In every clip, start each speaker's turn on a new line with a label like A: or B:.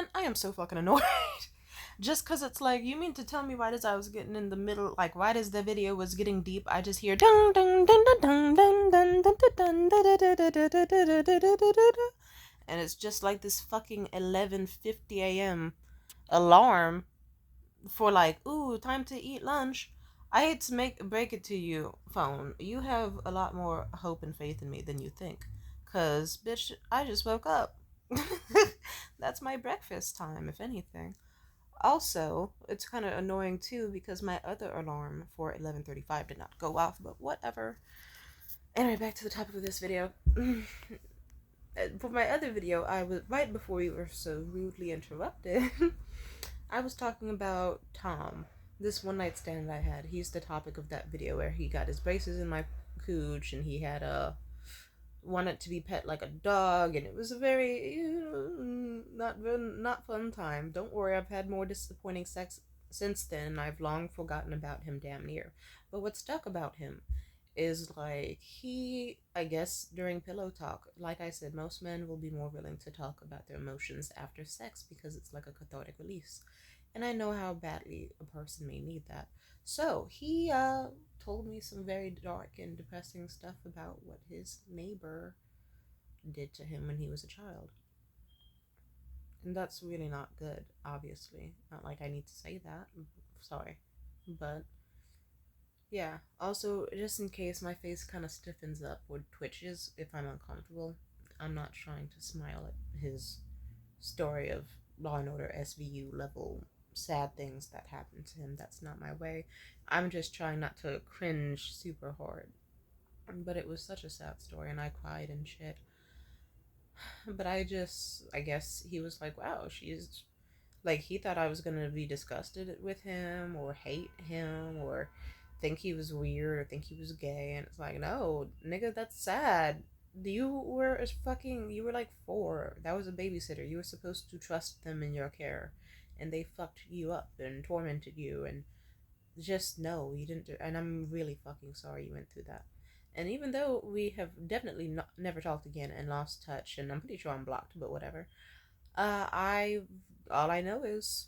A: Man, I am so fucking annoyed. Just cause it's like, you mean to tell me right as I was getting in the middle, like right as the video was getting deep, I just hear dun dun dun dun dun dun dun dun dun, and it's just like this fucking 11:50 a.m. alarm for like, ooh, time to eat lunch. I hate to break it to you, phone. You have a lot more hope and faith in me than you think. Cause bitch, I just woke up. That's my breakfast time, if anything. Also, it's kind of annoying too because my other alarm for 11:35 did not go off, but whatever. Anyway, back to the topic of this video. For my other video, I was right before we were so rudely interrupted. I was talking about Tom, this one night stand I had. He's the topic of that video where he got his braces in my cooch and he had a wanted to be pet like a dog, and it was a very not fun time. Don't worry, I've had more disappointing sex since then. I've long forgotten about him, damn near. But what stuck about him is like he, I guess, during pillow talk, like I said, most men will be more willing to talk about their emotions after sex because it's like a cathartic release, and I know how badly a person may need that. So he told me some very dark and depressing stuff about what his neighbor did to him when he was a child. And that's really not good, obviously. Not like I need to say that. Sorry. But yeah, also, just in case my face kind of stiffens up or twitches if I'm uncomfortable, I'm not trying to smile at his story of Law and Order SVU level sad things that happened to him. That's not my way. I'm just trying not to cringe super hard. But it was such a sad story and I cried and shit. But I guess he was like, wow, she's like, he thought I was gonna be disgusted with him or hate him or think he was weird or think he was gay. And it's like, no, nigga, that's sad. You were like 4. That was a babysitter. You were supposed to trust them in your care. And they fucked you up and tormented you. And just no, you didn't do. And I'm really fucking sorry you went through that. And even though we have definitely never talked again and lost touch, and I'm pretty sure I'm blocked, but whatever. I all I know is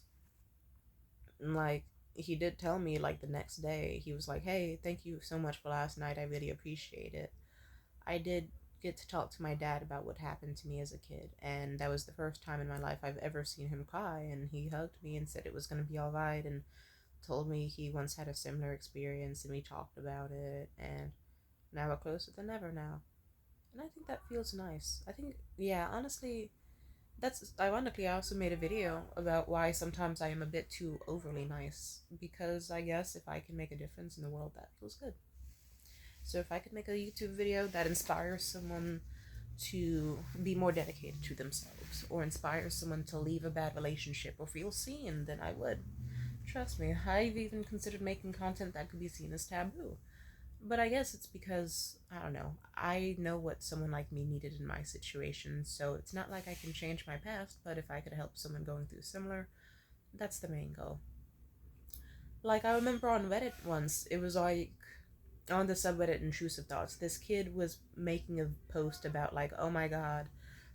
A: like he did tell me like the next day he was like, "Hey, thank you so much for last night. I really appreciate it." I did get to talk to my dad about what happened to me as a kid, and that was the first time in my life I've ever seen him cry. And he hugged me and said it was gonna be all right, and told me he once had a similar experience, and we talked about it, and now we're closer than ever now. And I think that feels nice. I think, yeah, honestly, that's ironically, I also made a video about why sometimes I am a bit too overly nice. Because I guess if I can make a difference in the world, that feels good. So if I could make a YouTube video that inspires someone to be more dedicated to themselves, or inspires someone to leave a bad relationship or feel seen, then I would. Trust me, I've even considered making content that could be seen as taboo. But I guess it's because, I don't know, I know what someone like me needed in my situation, so it's not like I can change my past, but if I could help someone going through similar, that's the main goal. Like, I remember on Reddit once, it was like, on the subreddit Intrusive Thoughts, this kid was making a post about, like, oh my god,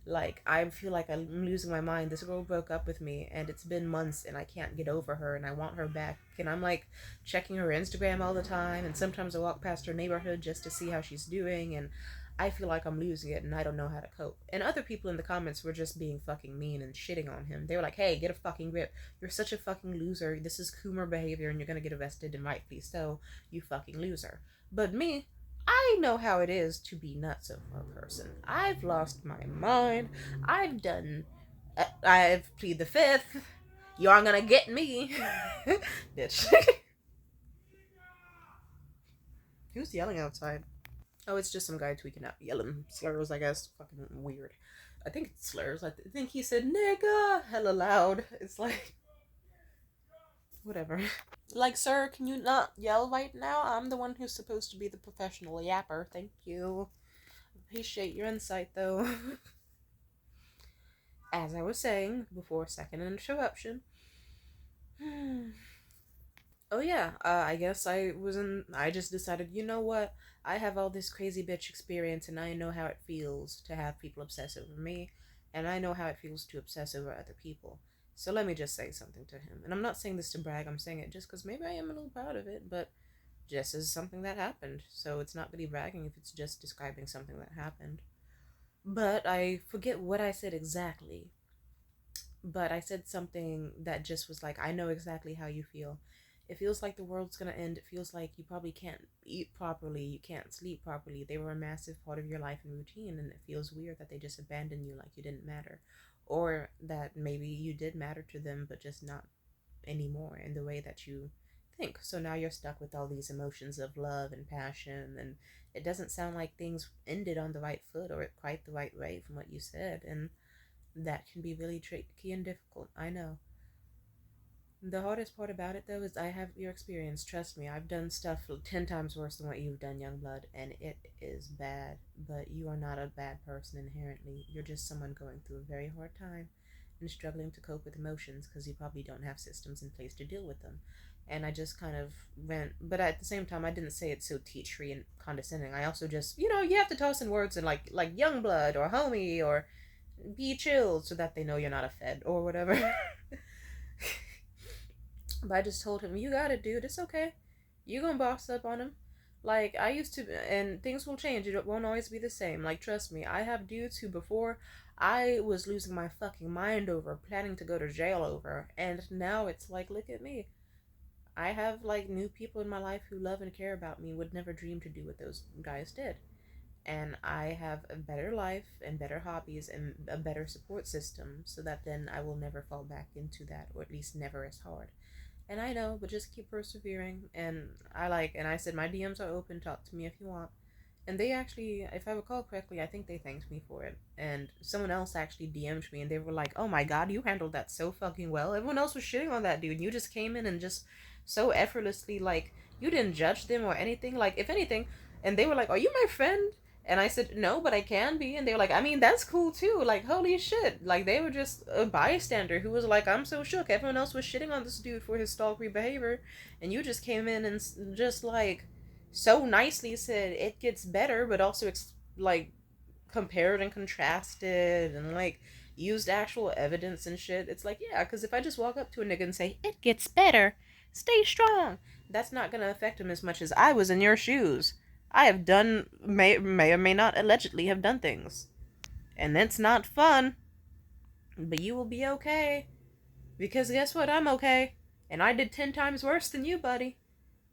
A: like, I feel like I'm losing my mind. This girl broke up with me, and it's been months, and I can't get over her, and I want her back. And I'm like checking her Instagram all the time, and sometimes I walk past her neighborhood just to see how she's doing, and I feel like I'm losing it, and I don't know how to cope. And other people in the comments were just being fucking mean and shitting on him. They were like, hey, get a fucking grip. You're such a fucking loser. This is Coomer behavior, and you're gonna get arrested, and rightfully so, you fucking loser. But me, I know how it is to be nuts of a person. I've lost my mind. I've plead the fifth. You aren't gonna get me. Bitch. Who's yelling outside? Oh, it's just some guy tweaking out, yelling slurs, I guess. Fucking weird. I think it's slurs. I think he said nigga hella loud. It's like, whatever. Like, sir, can you not yell right now? I'm the one who's supposed to be the professional yapper. Thank you. Appreciate your insight, though. As I was saying before second interruption. Oh yeah, I guess I just decided, you know what? I have all this crazy bitch experience and I know how it feels to have people obsess over me. and I know how it feels to obsess over other people. So let me just say something to him. And I'm not saying this to brag, I'm saying it just because maybe I am a little proud of it, but just as something that happened. So it's not really bragging if it's just describing something that happened. But I forget what I said exactly. But I said something that just was like, I know exactly how you feel. It feels like the world's gonna end. It feels like you probably can't eat properly, you can't sleep properly. They were a massive part of your life and routine, and it feels weird that they just abandoned you like you didn't matter. Or that maybe you did matter to them, but just not anymore in the way that you think. So now you're stuck with all these emotions of love and passion, and it doesn't sound like things ended on the right foot or quite the right way from what you said. And that can be really tricky and difficult. I know. The hardest part about it, though, is I have your experience. Trust me, I've done stuff 10 times worse than what you've done, Youngblood, and it is bad. But you are not a bad person inherently. You're just someone going through a very hard time and struggling to cope with emotions because you probably don't have systems in place to deal with them. And I just kind of went, but at the same time, I didn't say it so teachery and condescending. I also just, you have to toss in words and like Youngblood or homie or be chill so that they know you're not a fed or whatever. But I just told him, you got it, dude. It's okay. You gonna boss up on him. Like, I used to, and things will change. It won't always be the same. Like, trust me, I have dudes who before I was losing my fucking mind over, planning to go to jail over, and now it's like, look at me. I have, like, new people in my life who love and care about me, would never dream to do what those guys did. And I have a better life and better hobbies and a better support system so that then I will never fall back into that, or at least never as hard. And I know, but just keep persevering. And I said, my DMs are open. Talk to me if you want. And they actually, if I recall correctly, I think they thanked me for it. And someone else actually DM'd me and they were like, oh my god, you handled that so fucking well. Everyone else was shitting on that dude. You just came in and just so effortlessly, like, you didn't judge them or anything. Like, if anything, and they were like, are you my friend? And I said, no, but I can be. And they were like, I mean, that's cool too. Like, holy shit. Like, they were just a bystander who was like, I'm so shook. Everyone else was shitting on this dude for his stalkery behavior. And you just came in and just, like, so nicely said it gets better, but also, like, compared and contrasted and, like, used actual evidence and shit. It's like, yeah, because if I just walk up to a nigga and say, it gets better, stay strong, that's not going to affect him as much as I was in your shoes. I have done, may or may not allegedly have done things. And that's not fun. But you will be okay. Because guess what? I'm okay. And I did 10 times worse than you, buddy.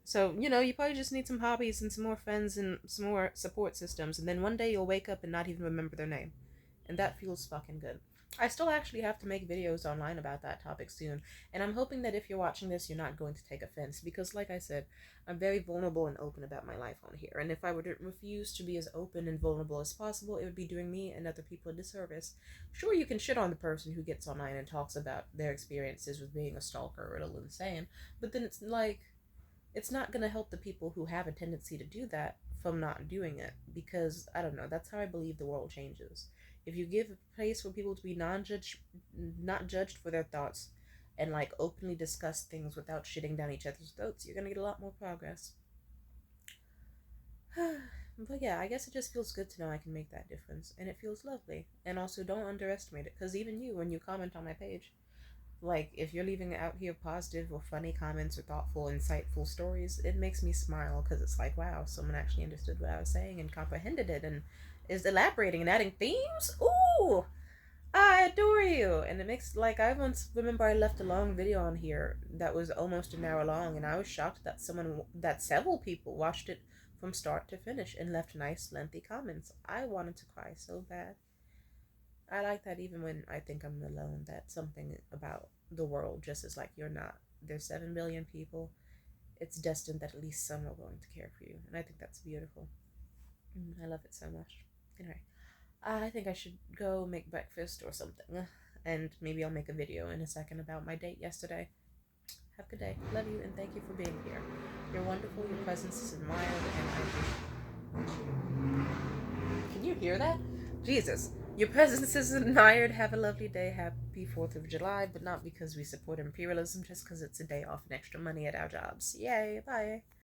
A: So, you probably just need some hobbies and some more friends and some more support systems. And then one day you'll wake up and not even remember their name. And that feels fucking good. I still actually have to make videos online about that topic soon, and I'm hoping that if you're watching this, you're not going to take offense, because, like I said, I'm very vulnerable and open about my life on here, and if I were to refuse to be as open and vulnerable as possible, it would be doing me and other people a disservice. Sure, you can shit on the person who gets online and talks about their experiences with being a stalker or a little insane, but then it's like, it's not going to help the people who have a tendency to do that from not doing it, because I don't know, that's how I believe the world changes. If you give a place for people to be not judged for their thoughts, and, like, openly discuss things without shitting down each other's throats, you're gonna get a lot more progress. But yeah, I guess it just feels good to know I can make that difference, and it feels lovely. And also, don't underestimate it, because even you, when you comment on my page, like, if you're leaving out here positive or funny comments or thoughtful, insightful stories, it makes me smile, because it's like, wow, someone actually understood what I was saying and comprehended it and is elaborating and adding themes. Ooh, I adore you. And it makes, like, I once remember I left a long video on here that was almost an hour long, and I was shocked that several people watched it from start to finish and left nice, lengthy comments. I wanted to cry so bad. I like that even when I think I'm alone, that something about the world just is like, you're not. There's 7 billion people. It's destined that at least some are going to care for you. And I think that's beautiful. I love it so much. Anyway, I think I should go make breakfast or something. And maybe I'll make a video in a second about my date yesterday. Have a good day. Love you and thank you for being here. You're wonderful. Your presence is admired and I appreciate. Can you hear that? Jesus. Your presence is admired. Have a lovely day. Happy 4th of July, but not because we support imperialism, just because it's a day off and extra money at our jobs. Yay. Bye.